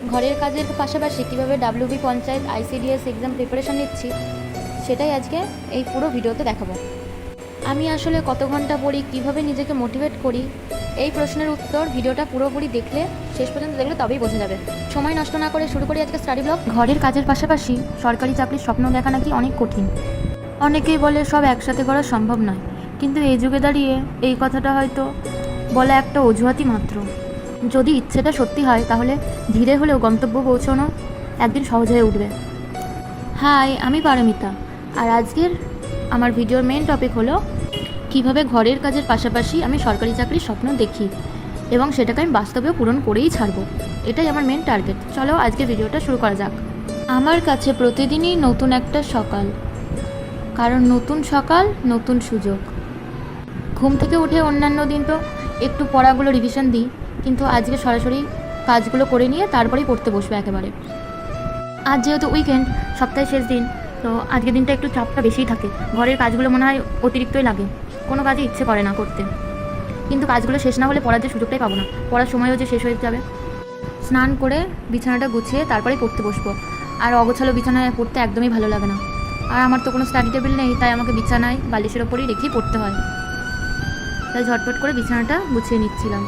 ঘরের কাজের পাশাপাশি কীভাবে WB panchayat ICDS exam preparation নিচ্ছি সেটাই আজকে এই পুরো ভিডিওতে দেখাবো। আমি আসলে কত ঘন্টা পড়ি, কীভাবে নিজেকে মোটিভেট করি, এই প্রশ্নের উত্তর ভিডিওটা পুরোপুরি দেখলে, শেষ পর্যন্ত দেখলে তবেই বোঝা যাবে। সময় নষ্ট না করে শুরু করি আজকে স্টাডি ব্লগ। ঘরের কাজের পাশাপাশি সরকারি চাকরির স্বপ্ন দেখা নাকি অনেক কঠিন। অনেকেই বলে সব একসাথে করা সম্ভব নয়, কিন্তু এই যুগে দাঁড়িয়ে এই কথাটা হয়তো বলা একটা অজুহাতই মাত্র। যদি ইচ্ছেটা সত্যি হয় তাহলে ধীরে হলেও গন্তব্য পৌঁছানো একদিন সহজ হয়ে উঠবে। হাই, আমি পারমিতা, আর আজকের আমার ভিডিওর মেন টপিক হলো কিভাবে ঘরের কাজের পাশাপাশি আমি সরকারি চাকরির স্বপ্ন দেখি এবং সেটাকে আমি বাস্তবেও পূরণ করেই ছাড়বো। এটাই আমার মেন টার্গেট। চলো আজকে ভিডিওটা শুরু করা যাক। আমার কাছে প্রতিদিনই নতুন একটা সকাল, কারণ নতুন সকাল নতুন সুযোগ। ঘুম থেকে উঠে অন্যান্য দিন তো একটু পড়াগুলো রিভিশন দিই, কিন্তু আজকে সরাসরি কাজগুলো করে নিয়ে তারপরেই পড়তে বসবে একেবারে। আজ যেহেতু উইকেন্ড, সপ্তাহের শেষ দিন, তো আজকের দিনটা একটু চাপটা বেশিই থাকে। ঘরের কাজগুলো মনে হয় অতিরিক্তই লাগে, কোনো কাজে ইচ্ছে করে না করতে। কিন্তু কাজগুলো শেষ না হলে পড়ার যে সুযোগটাই পাবো না, পড়ার সময়ও যে শেষ হয়ে যাবে। স্নান করে বিছানাটা গুছিয়ে তারপরেই পড়তে বসবো। আর অগোছালো বিছানায় পড়তে একদমই ভালো লাগে না। আর আমার তো কোনো স্টাডি টেবিল নেই, তাই আমাকে বিছানায় বালিশের ওপরেই রেখেই পড়তে হয়। তাই ঝটপট করে বিছানাটা গুছিয়ে নিচ্ছিলাম।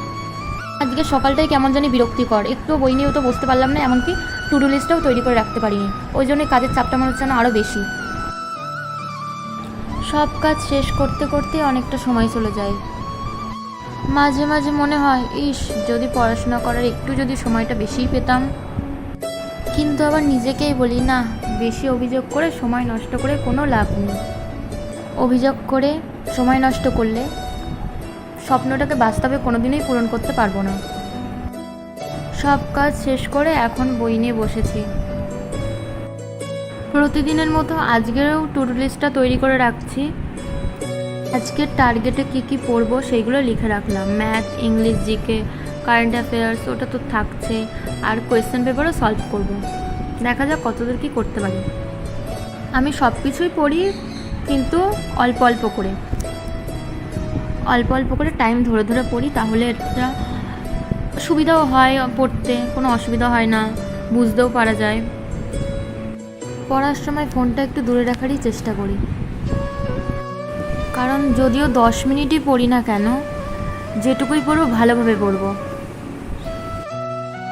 আজকে সকালটাই কেমন জানি বিরক্তিকর, একটু বই নিয়েও তো বসতে পারলাম না, এমনকি টু ডু লিস্টটাও তৈরি করে রাখতে পারিনি। ওই জন্যই কাজের চাপটা মনে হচ্ছে না আরও বেশি। সব কাজ শেষ করতে করতে অনেকটা সময় চলে যায়। মাঝে মাঝে মনে হয়, ইস, যদি পড়াশোনা করার একটু যদি সময়টা বেশিই পেতাম। কিন্তু আবার নিজেকেই বলি, না, বেশি অভিযোগ করে সময় নষ্ট করে কোনো লাভ নেই। অভিযোগ করে সময় নষ্ট করলে স্বপ্নটাকে বাস্তবে কোনোদিনই পূরণ করতে পারবো না। সব কাজ শেষ করে এখন বই নিয়ে বসেছি। প্রতিদিনের মতো আজকেরও টু ডু লিস্টটা তৈরি করে রাখছি। আজকের টার্গেটে কী কী পড়বো সেইগুলো লিখে রাখলাম। Math, English, GK, current affairs ওটা তো থাকছে, আর কোয়েশ্চেন পেপারও সলভ করব। দেখা যাক কতদূর কী করতে পারি। আমি সব কিছুই পড়ি, কিন্তু অল্প অল্প করে টাইম ধরে ধরে পড়ি, তাহলে এটা সুবিধাও হয়, পড়তে কোনো অসুবিধা হয় না, বুঝতেও পারা যায়। পড়ার সময় ফোনটা একটু দূরে রাখারই চেষ্টা করি, কারণ যদিও 10 মিনিটই পড়ি না কেন, যেটুকুই পড়বো ভালোভাবে পড়বো।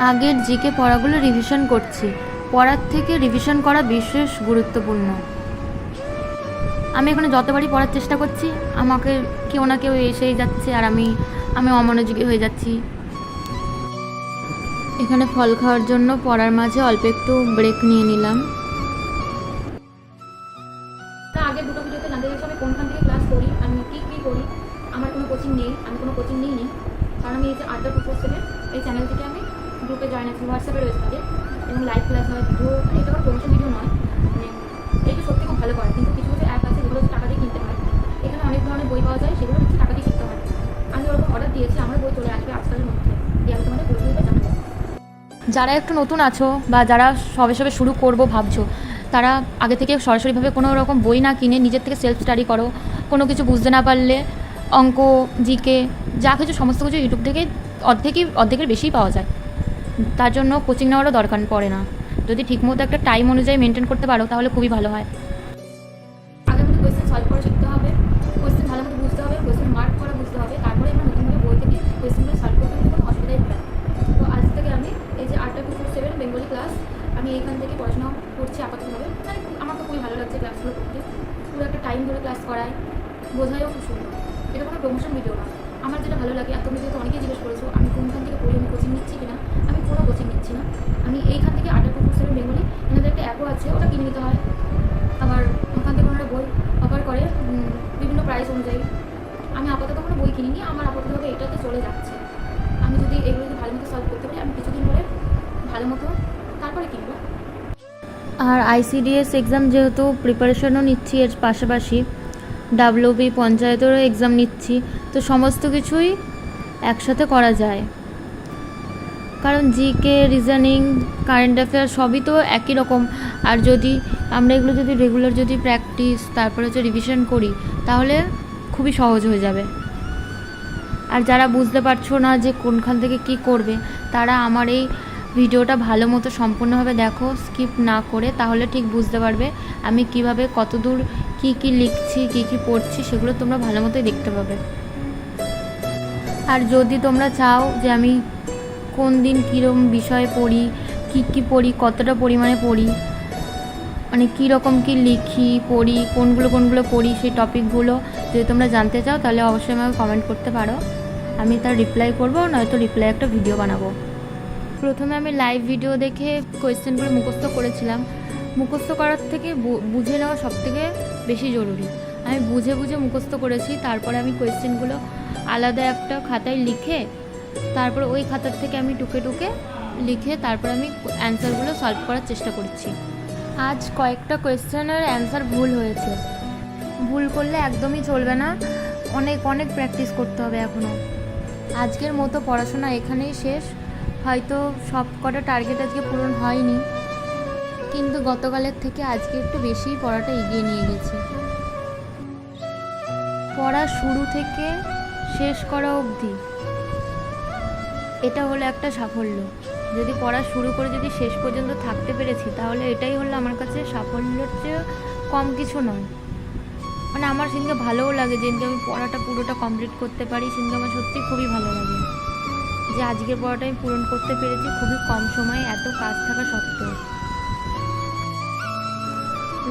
আগের জিকে পড়াগুলো রিভিশন করছি। পড়ার থেকে রিভিশন করা বিশেষ গুরুত্বপূর্ণ। আমি এখানে যতবারই পড়ার চেষ্টা করছি, আমাকে কেউ না কেউ এসেই যাচ্ছে, আর আমি অমনোযোগী হয়ে যাচ্ছি। এখানে ফল খাওয়ার জন্য পড়ার মাঝে অল্প একটু ব্রেক নিয়ে নিলাম। আগের দুটো ভিডিওতে জানতে চাইছি আমি কোনখান থেকে ক্লাস করি, আমি কী করি। আমার কোনো কোচিং নেই, আমি কোনো কোচিং নিইনি, কারণ আমি এই যে আড্ডা 247 এই চ্যানেল থেকে আমি গ্রুপে জয়েন আছি, হোয়াটসঅ্যাপে রয়েছে তাদের, এবং লাইভ ক্লাস হয়, ভিডিও, এটা আমার প্রমোশন ভিডিও নয়, মানে এইটা সত্যি খুব ভালো করে। কিন্তু কিছু কিছু অ্যাপ আছে যেগুলো হচ্ছে টাকা দিয়ে কিনতে হয়। এখানে অনেক ধরনের বই পাওয়া যায়, সেগুলো হচ্ছে টাকা দিয়ে কিনতে হয়। আমি ওরকম অর্ডার দিয়েছি, আমার বই চলে আসবে আজকালের মধ্যে, দিয়ে আমি তোমাদের পুরোপুরি জানাবো। যারা একটু নতুন আছো বা যারা সবে সবে শুরু করবো ভাবছো, তারা আগে থেকে সরাসরিভাবে কোনো রকম বই না কিনে নিজের থেকে সেলফ স্টাডি করো। কোনো কিছু বুঝতে না পারলে অঙ্ক, জিকে, যা কিছু সমস্ত কিছু ইউটিউব থেকে অর্ধেকের বেশিই পাওয়া যায়। তার জন্য কোচিং নেওয়ারও দরকার পড়ে না। যদি ঠিকমতো একটা টাইম অনুযায়ী মেনটেন করতে পারো তাহলে খুবই ভালো হয়। আগের মধ্যে কোয়েশ্চেন সলভ করা শিখতে হবে, কোয়েশ্চেন ভালো মতো বুঝতে হবে, কোয়েশ্চেন মার্ক করা বুঝতে হবে, তারপরে আমরা নতুনভাবে বই থেকে কোয়েশ্চেনগুলো সলভ করতে হবে, কোনো অসুবিধাই হবে না। তো আজ থেকে আমি এই যে আড্ডা 247 বেঙ্গলি ক্লাস, আমি এইখান থেকে পড়াশোনা করছি আপাততভাবে। মানে আমার তো খুবই ভালো লাগছে ক্লাসগুলো করতে। পুরো একটা টাইম ধরে ক্লাস করায়, বোঝায়ও খুব সুন্দর। এটা কোনো প্রমোশন ভিডিও না, আমার যেটা ভালো লাগে। আর তুমি যেহেতু অনেকেই জিজ্ঞেস করেছো আমি কোনখান থেকে পড়ি, আমি কোচিং নিচ্ছি কিনা, আমি কোনো কোচিং নিচ্ছি না। আমি এইখান থেকে আড্ডা 247 বেঙ্গলি, এনাদের একটা অ্যাপও আছে, ওটা কিনে নিতে হয়। আবার ওখান থেকে ওনারা বই অফার করে বিভিন্ন প্রাইস অনুযায়ী। আমি আপাতত কোনো বই কিনিনি, আমার আপাততভাবে এটাতে চলে যাচ্ছে। আমি যদি এগুলো যদি ভালো মতো সলভ করতে পারি, আমি কিছুদিন পরে ভালো মতো তারপরে কিনবো। আর আইসিডিএস এক্সাম যেহেতু প্রিপারেশনও নিচ্ছি, এর পাশাপাশি ডাব্লিউবি পঞ্চায়েতেরও এক্সাম নিচ্ছি, তো সমস্ত কিছুই একসাথে করা যায়। কারণ জিকে, রিজনিং, কারেন্ট অ্যাফেয়ার সবই তো একই রকম। আর যদি আমরা এগুলো যদি রেগুলার যদি প্র্যাকটিস, তারপরে হচ্ছে রিভিশন করি, তাহলে খুবই সহজ হয়ে যাবে। আর যারা বুঝতে পারছো না যে কোনখান থেকে কি করবে, তারা আমার এই ভিডিওটা ভালো মতো সম্পূর্ণভাবে দেখো, স্কিপ না করে, তাহলে ঠিক বুঝতে পারবে আমি কিভাবে কতদূর কি লিখছি, কি পড়ছি, সেগুলো তোমরা ভালো মতোই দেখতে পাবে। আর যদি তোমরা চাও যে আমি কোন দিন কীরকম বিষয়ে পড়ি, কি পড়ি, কতটা পরিমাণে পড়ি, মানে কীরকম কী লিখি, পড়ি, কোনগুলো পড়ি, সেই টপিকগুলো যদি তোমরা জানতে চাও তাহলে অবশ্যই আমাকে কমেন্ট করতে পারো। আমি তার রিপ্লাই করবো, নয়তো রিপ্লাই একটা ভিডিও বানাবো। প্রথমে আমি লাইভ ভিডিও দেখে কোয়েশ্চেনগুলো মুখস্থ করেছিলাম। মুখস্থ করার থেকে বুঝে নেওয়া সবথেকে বেশি জরুরি। আমি বুঝে মুখস্থ করেছি। তারপরে আমি কোয়েশ্চেনগুলো আলাদা একটা খাতায় লিখে, তারপর ওই খাতার থেকে আমি টুকে লিখে তারপর আমি অ্যান্সারগুলো সলভ করার চেষ্টা করছি। আজ কয়েকটা কোয়েশ্চেনের অ্যান্সার ভুল হয়েছে। ভুল করলে একদমই চলবে না, অনেক প্র্যাকটিস করতে হবে এখনও। আজকের মতো পড়াশোনা এখানেই শেষ। হয়তো সব কটা টার্গেট আজকে পূরণ হয়নি, কিন্তু গতকালের থেকে আজকে একটু বেশিই পড়াটা এগিয়ে নিয়ে গেছি। পড়া শুরু থেকে শেষ করা অবধি এটা হলো একটা সাফল্য। যদি পড়া শুরু করে যদি শেষ পর্যন্ত থাকতে পেরেছি, তাহলে এটাই হলো আমার কাছে সাফল্যের চেয়ে কম কিছু নয়। মানে আমার সেদিনকে ভালোও লাগে, যেদিনকে আমি পড়াটা পুরোটা কমপ্লিট করতে পারি, সেদিনকে আমার সত্যি খুবই ভালো লাগে যে আজকের পড়াটা আমি পূরণ করতে পেরেছি খুবই কম সময়ে, এত কাজ থাকা সত্ত্বেও।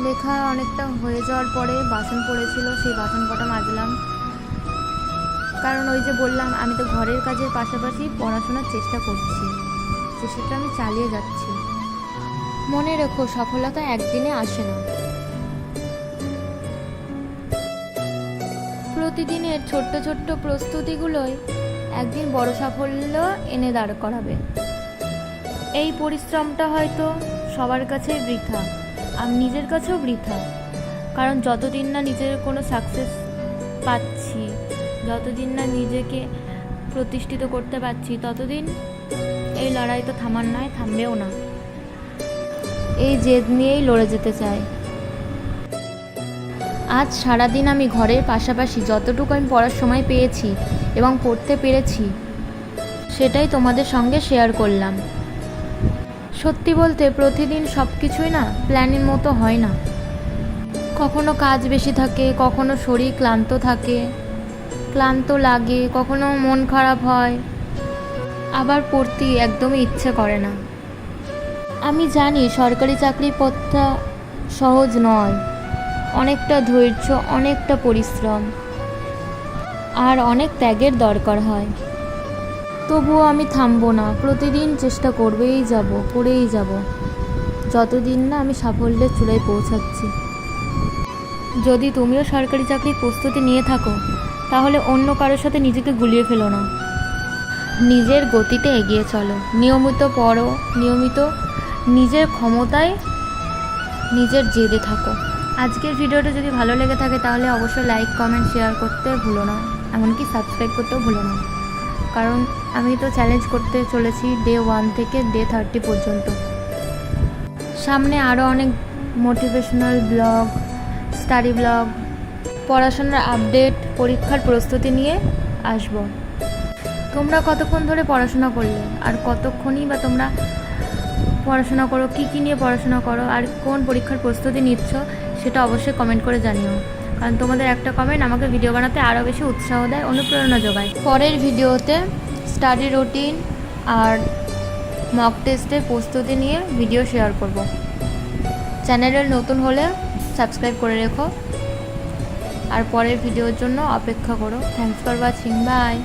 লেখা অনেকটা হয়ে যাওয়ার পরে বাসন পড়েছিল, সেই বাসন কটা মাজলাম। কারণ ওই যে বললাম, আমি তো ঘরের কাজের পাশাপাশি পড়াশোনার চেষ্টা করছি, চেষ্টাটা আমি চালিয়ে যাচ্ছি। মনে রেখো, সফলতা একদিনে আসে না। প্রতিদিনের ছোট্ট প্রস্তুতিগুলোই একদিন বড় সাফল্য এনে দাঁড় করাবে। এই পরিশ্রমটা হয়তো সবার কাছেই বৃথা, আমি নিজের কাছেও বৃথা। কারণ যতদিন না নিজের কোনো সাকসেস পাচ্ছি, যতদিন না নিজেকে প্রতিষ্ঠিত করতে পারছি, ততদিন এই লড়াই তো থামার নয়, থামবেও না। এই জেদ নিয়েই লড়ে যেতে চাই। আজ সারাদিন আমি ঘরের পাশাপাশি যতটুকু আমি পড়ার সময় পেয়েছি এবং পড়তে পেরেছি, সেটাই তোমাদের সঙ্গে শেয়ার করলাম। সত্যি বলতে প্রতিদিন সব কিছুই না প্ল্যানের মতো হয় না। কখনো কাজ বেশি থাকে, কখনো শরীর ক্লান্ত লাগে, কখনো মন খারাপ হয়, আবার পড়তে একদমই ইচ্ছে করে না। আমি জানি সরকারি চাকরির পথটা সহজ নয়, অনেকটা ধৈর্য, অনেকটা পরিশ্রম আর অনেক ত্যাগের দরকার হয়। তবুও আমি থামবো না, প্রতিদিন চেষ্টা করেই যাব, যতদিন না আমি সাফল্যের চূড়ায় পৌঁছাচ্ছি। যদি তুমিও সরকারি চাকরির প্রস্তুতি নিয়ে থাকো, তাহলে অন্য কারোর সাথে নিজেকে গুলিয়ে ফেলো না, নিজের গতিতে এগিয়ে চলো, নিয়মিত পড়ো, নিয়মিত নিজের ক্ষমতায় নিজের জেদে থাকো। আজকের ভিডিওটা যদি ভালো লেগে থাকে তাহলে অবশ্যই লাইক, কমেন্ট, শেয়ার করতে ভুলো না, এমনকি সাবস্ক্রাইব করতেও ভুলো না। কারণ আমি তো চ্যালেঞ্জ করতে চলেছি ডে 1 থেকে ডে 30 পর্যন্ত। সামনে আরও অনেক মোটিভেশনাল ব্লগ, স্টাডি ব্লগ, পড়াশোনার আপডেট, পরীক্ষার প্রস্তুতি নিয়ে আসব। তোমরা কতক্ষণ ধরে পড়াশোনা করলে, আর কতক্ষণই বা তোমরা পড়াশোনা করো, কী নিয়ে পড়াশোনা করো, আর কোন পরীক্ষার প্রস্তুতি নিচ্ছ, সেটা অবশ্যই কমেন্ট করে জানিও। কারণ তোমাদের একটা কমেন্ট আমাকে ভিডিও বানাতে আরও বেশি উৎসাহ দেয়, অনুপ্রেরণা যোগায়। পরের ভিডিওতে স্টাডি রুটিন আর মক টেস্টের প্রস্তুতি নিয়ে ভিডিও শেয়ার করব। চ্যানেলের নতুন হলে সাবস্ক্রাইব করে রেখো আর পরের ভিডিওর জন্য অপেক্ষা করো। Thanks for watching, by.